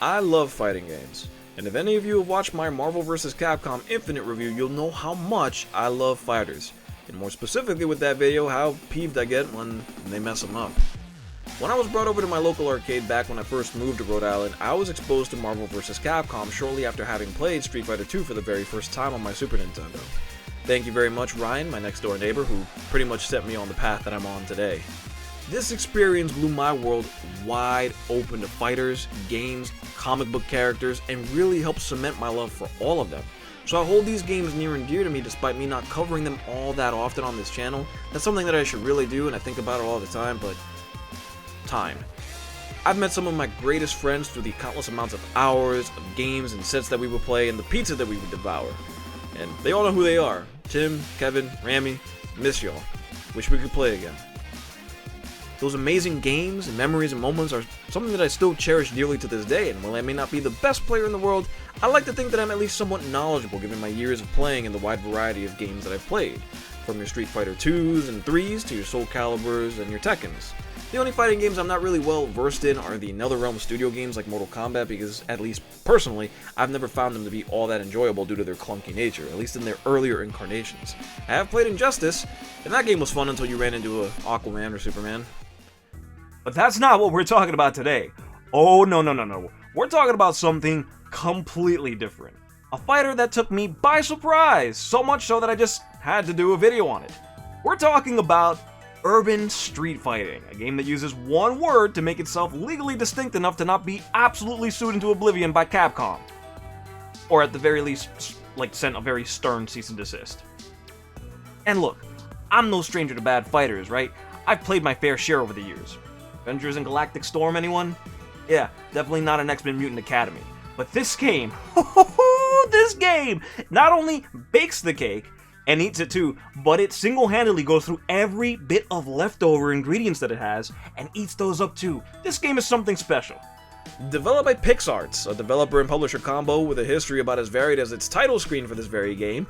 I love fighting games, and if any of you have watched my Marvel vs. Capcom Infinite review, you'll know how much I love fighters, and more specifically with that video, how peeved I get when they mess them up. When I was brought over to my local arcade back when I first moved to Rhode Island, I was exposed to Marvel vs. Capcom shortly after having played Street Fighter 2 for the very first time on my Super Nintendo. Thank you very much, Ryan, my next door neighbor, who pretty much set me on the path that I'm on today. This experience blew my world wide open to fighters, games, comic book characters, and really helped cement my love for all of them. So I hold these games near and dear to me despite me not covering them all that often on this channel. That's something that I should really do, and I think about it all the time, but time. I've met some of my greatest friends through the countless amounts of hours of games and sets that we would play and the pizza that we would devour. And they all know who they are. Tim, Kevin, Rami, miss y'all. Wish we could play again. Those amazing games and memories and moments are something that I still cherish dearly to this day, and while I may not be the best player in the world, I like to think that I'm at least somewhat knowledgeable given my years of playing in the wide variety of games that I've played, from your Street Fighter 2s and 3s to your Soul Caliburs and your Tekkens. The only fighting games I'm not really well versed in are the NetherRealm Studio games like Mortal Kombat because, at least personally, I've never found them to be all that enjoyable due to their clunky nature, at least in their earlier incarnations. I have played Injustice, and that game was fun until you ran into an Aquaman or Superman. But that's not what we're talking about today. Oh, no. We're talking about something completely different. A fighter that took me by surprise, so much so that I just had to do a video on it. We're talking about urban street fighting, a game that uses one word to make itself legally distinct enough to not be absolutely sued into oblivion by Capcom. Or at the very least, sent a very stern cease and desist. And look, I'm no stranger to bad fighters, right? I've played my fair share over the years. Avengers and Galactic Storm, anyone? Yeah, definitely not an X-Men Mutant Academy. But this game, this game, not only bakes the cake, and eats it too, but it single-handedly goes through every bit of leftover ingredients that it has, and eats those up too. This game is something special. Developed by PixArts, a developer and publisher combo with a history about as varied as its title screen for this very game,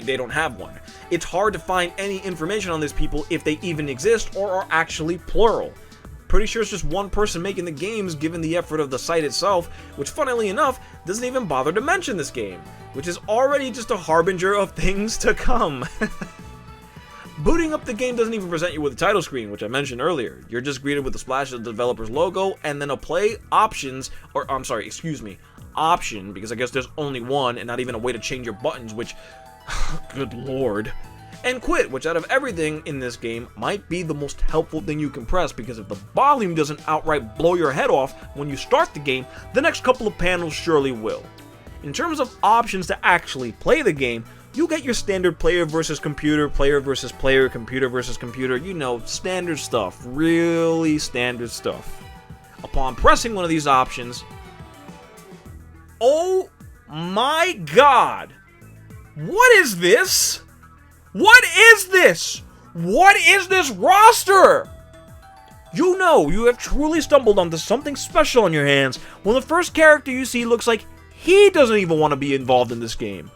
they don't have one. It's hard to find any information on these people if they even exist or are actually plural. Pretty sure it's just one person making the games given the effort of the site itself, which funnily enough doesn't even bother to mention this game, which is already just a harbinger of things to come. Booting up the game doesn't even present you with a title screen, which I mentioned earlier. You're just greeted with a splash of the developer's logo and then a play option, because I guess there's only one and not even a way to change your buttons, which good lord. And quit, which out of everything in this game might be the most helpful thing you can press, because if the volume doesn't outright blow your head off when you start the game, the next couple of panels surely will. In terms of options to actually play the game, you get your standard player versus computer, player versus player, computer versus computer, you know, standard stuff, really standard stuff. Upon pressing one of these options, oh my god! What is this? What is this? What is this roster? You know you have truly stumbled onto something special on your hands when the first character you see looks like he doesn't even want to be involved in this game.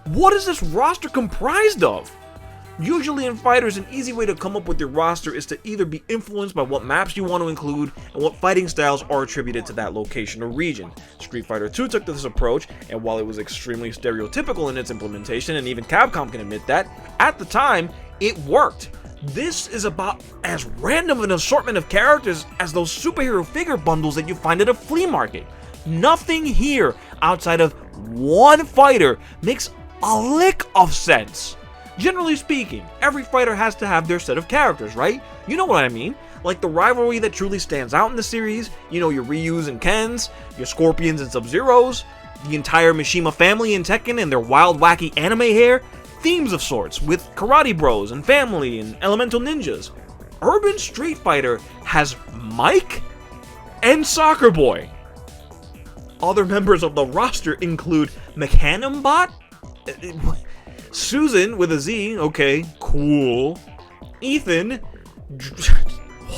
What is this roster comprised of? Usually in fighters, an easy way to come up with your roster is to either be influenced by what maps you want to include and what fighting styles are attributed to that location or region. Street Fighter 2 took this approach, and while it was extremely stereotypical in its implementation, and even Capcom can admit that, at the time, it worked. This is about as random an assortment of characters as those superhero figure bundles that you find at a flea market. Nothing here outside of one fighter makes a lick of sense. Generally speaking, every fighter has to have their set of characters, right? You know what I mean. Like the rivalry that truly stands out in the series, you know, your Ryus and Kens, your Scorpions and Sub-Zeros, the entire Mishima family in Tekken and their wild, wacky anime hair, themes of sorts with Karate Bros and Family and Elemental Ninjas. Urban Street Fighter has Mike and Soccer Boy. Other members of the roster include Mechanambot, Susan with a Z, okay, cool. Ethan,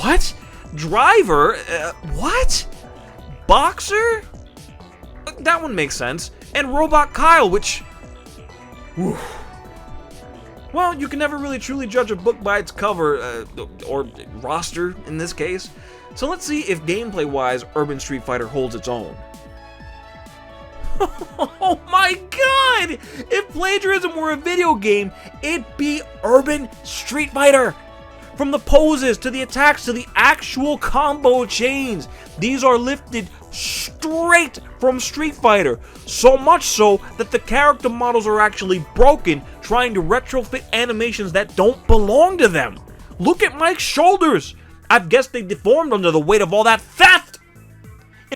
what? Driver, what? Boxer? That one makes sense. And Robot Kyle, which, whew. Well, you can never really truly judge a book by its cover, or roster in this case. So let's see if gameplay-wise Urban Street Fighter holds its own. Oh my god! If plagiarism were a video game, it'd be Urban Street Fighter! From the poses, to the attacks, to the actual combo chains, these are lifted straight from Street Fighter. So much so that the character models are actually broken, trying to retrofit animations that don't belong to them. Look at Mike's shoulders! I've guessed they deformed under the weight of all that theft!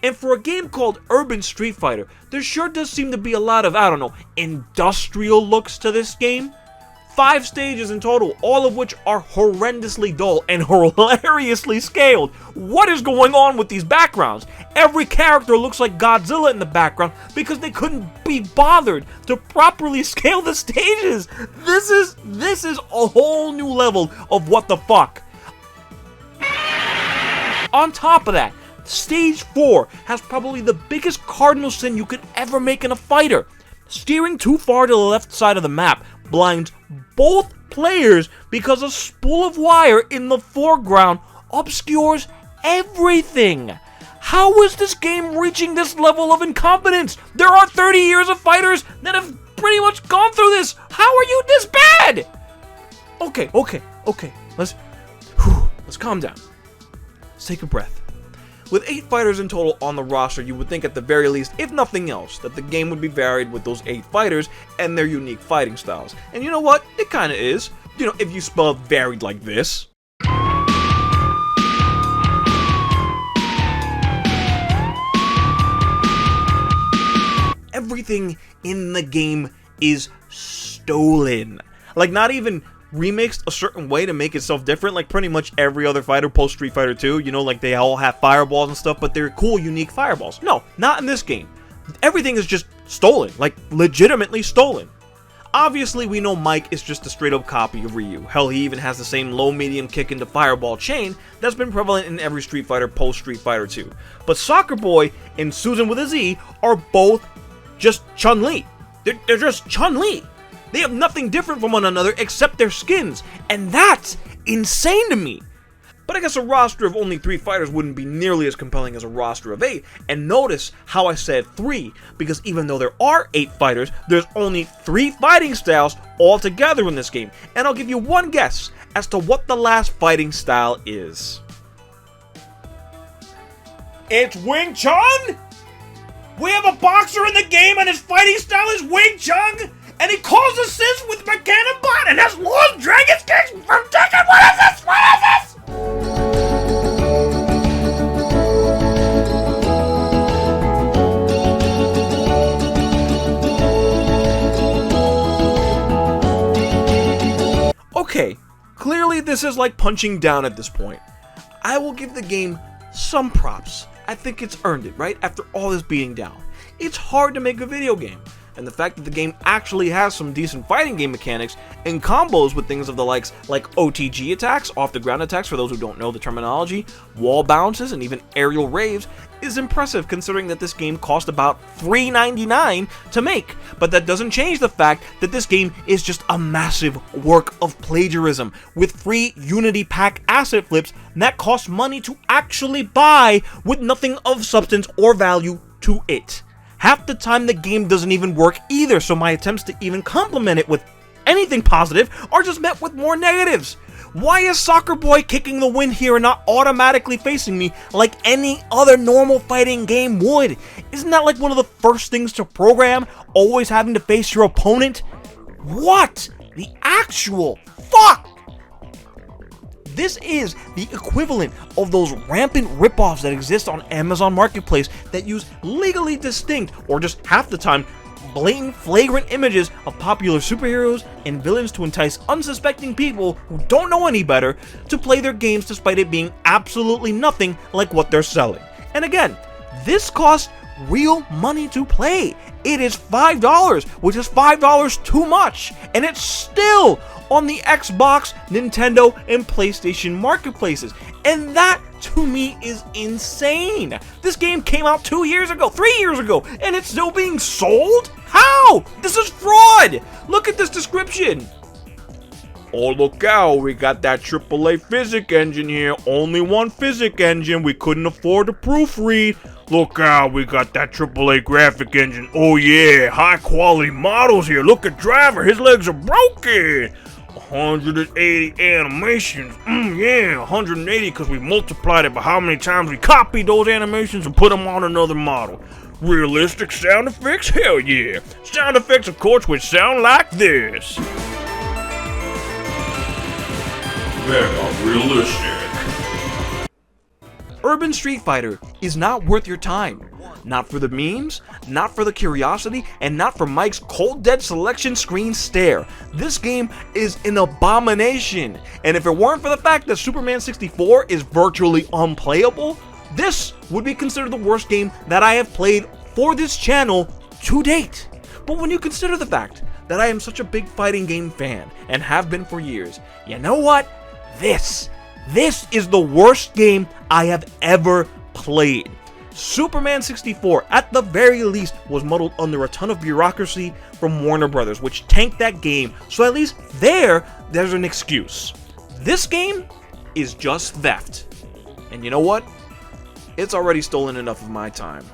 And for a game called Urban Street Fighter, there sure does seem to be a lot of, I don't know, industrial looks to this game. 5 stages in total, all of which are horrendously dull and hilariously scaled. What is going on with these backgrounds? Every character looks like Godzilla in the background because they couldn't be bothered to properly scale the stages. This is a whole new level of what the fuck. On top of that, Stage 4 has probably the biggest cardinal sin you could ever make in a fighter. Steering too far to the left side of the map blinds both players because a spool of wire in the foreground obscures everything. How is this game reaching this level of incompetence? There are 30 years of fighters that have pretty much gone through this. How are you this bad? Okay. Let's calm down. Let's take a breath. With 8 fighters in total on the roster, you would think at the very least, if nothing else, that the game would be varied with those 8 fighters and their unique fighting styles. And you know what? It kinda is. You know, if you spell varied like this. Everything in the game is stolen. Like, not even remixed a certain way to make itself different, like pretty much every other fighter post Street Fighter 2, you know, like they all have fireballs and stuff, but they're cool, unique fireballs. No, not in this game. Everything is just stolen, like legitimately stolen. Obviously, we know Mike is just a straight up copy of Ryu. Hell, he even has the same low medium kick into fireball chain that's been prevalent in every Street Fighter post Street Fighter 2. But Soccer Boy and Susan with a Z are both just Chun-Li. They're just Chun-Li. They have nothing different from one another except their skins, and that's insane to me. But I guess a roster of only 3 fighters wouldn't be nearly as compelling as a roster of 8, and notice how I said 3, because even though there are 8 fighters, there's only 3 fighting styles altogether in this game, and I'll give you one guess as to what the last fighting style is. It's Wing Chun? We have a boxer in the game and his fighting style is Wing Chun? And he calls assists with Mechanic Bot and has long Dragon's Kicks from Tekken. What is this? What is this? Okay, clearly this is like punching down at this point. I will give the game some props. I think it's earned it, right? After all this beating down. It's hard to make a video game. And the fact that the game actually has some decent fighting game mechanics and combos with things of the likes like OTG attacks, off the ground attacks for those who don't know the terminology, wall bounces, and even aerial raves is impressive considering that this game cost about $3.99 to make. But that doesn't change the fact that this game is just a massive work of plagiarism with free Unity Pack asset flips that cost money to actually buy with nothing of substance or value to it. Half the time the game doesn't even work either, so my attempts to even compliment it with anything positive are just met with more negatives. Why is Soccer Boy kicking the win here and not automatically facing me like any other normal fighting game would? Isn't that like one of the first things to program, always having to face your opponent? What the actual fuck? This is the equivalent of those rampant ripoffs that exist on Amazon Marketplace that use legally distinct, or just half the time, blatant, flagrant images of popular superheroes and villains to entice unsuspecting people who don't know any better to play their games despite it being absolutely nothing like what they're selling. And again, this costs real money to play. It is $5, which is $5 too much, and it's still on the Xbox, Nintendo, and PlayStation marketplaces. And that, to me, is insane. This game came out 2 years ago, 3 years ago, and it's still being sold? How? This is fraud! Look at this description. Oh, look out, we got that AAA physics engine here. Only one physics engine, we couldn't afford to proofread. Look out, we got that AAA graphic engine. Oh yeah, high quality models here. Look at Driver, his legs are broken. 180 animations. Yeah, 180 because we multiplied it by how many times we copied those animations and put them on another model. Realistic sound effects? Hell yeah. Sound effects, of course, would sound like this. Mega realistic. Urban Street Fighter is not worth your time. Not for the memes, not for the curiosity, and not for Mike's cold dead selection screen stare. This game is an abomination. And if it weren't for the fact that Superman 64 is virtually unplayable, this would be considered the worst game that I have played for this channel to date. But when you consider the fact that I am such a big fighting game fan and have been for years, you know what? This is the worst game I have ever played. Superman 64, at the very least, was muddled under a ton of bureaucracy from Warner Brothers, which tanked that game, so at least there's an excuse. This game is just theft. And you know what? It's already stolen enough of my time.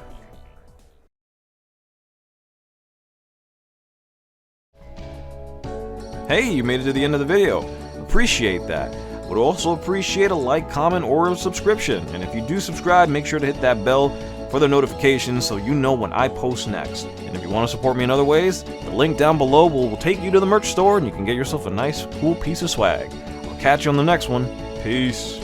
Hey, you made it to the end of the video. Appreciate that. Would also appreciate a like, comment, or a subscription. And if you do subscribe, make sure to hit that bell for the notifications so you know when I post next. And if you want to support me in other ways, the link down below will take you to the merch store and you can get yourself a nice, cool piece of swag. I'll catch you on the next one. Peace.